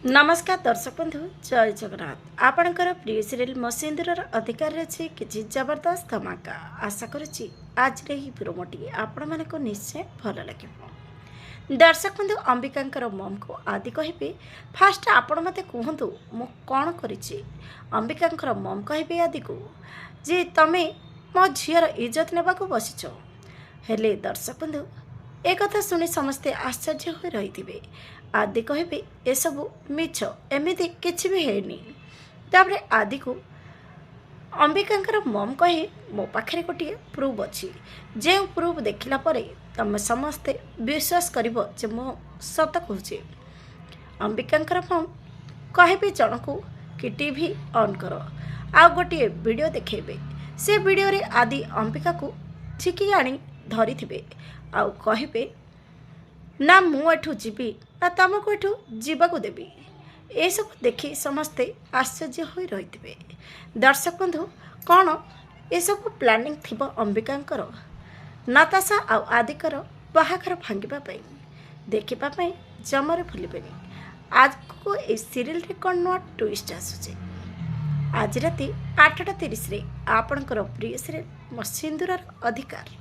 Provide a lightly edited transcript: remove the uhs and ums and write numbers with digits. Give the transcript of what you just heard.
नमस्कार दर्शक बंधु जय जगन्नाथ आपणकर प्रिय सीरियल मो सिंदूर अधिकार अच्छी किसी जबरदस्त धमाका आशा करुच्ची आज प्रोमोटी आपण मानक निश्चय भल लगे। दर्शक बंधु अंबिका मम को आदि कहे फास्ट आपण मते कहतु मु कौन करी। अंबिका मम कहे आदि को जे तमे मो झीर इज्जत नेबा को बसीच। हेले दर्शक बंधु एक कथा शुणी समस्ते आश्चर्य हो रही। आदि कहे ए सबू मिछ एमती किसी भी है। तापर आदि को अंबिका मम कहे मो पाखे गोटे प्रूफ अच्छी जो प्रूफ देखला तुम समस्ते विश्वास कर मो सत कहूँ। अंबिका मम कहे जन को कि टीवी ऑन कर आ गोटे वीडियो देखेबे। से वीडियो रे आदि अंबिका को झिकी आनी धरी थे आ कहे ना मुठू जीवी ना तुमको एठू जीवाक देवी। ये सब देखी समस्ते आश्चर्य हो रही। दर्शक बंधु कौन ये सब प्लानिंग थी अंबिका नाताशा आदिकर बाहाघर भांगापी देखापी जमार भूलें। आज को ये सीरियल रे कौन नुआ ट्विस्ट आसूचे आज राति 8:30 आपणकर प्रिय सीरियल मो सिंदूर अधिकार।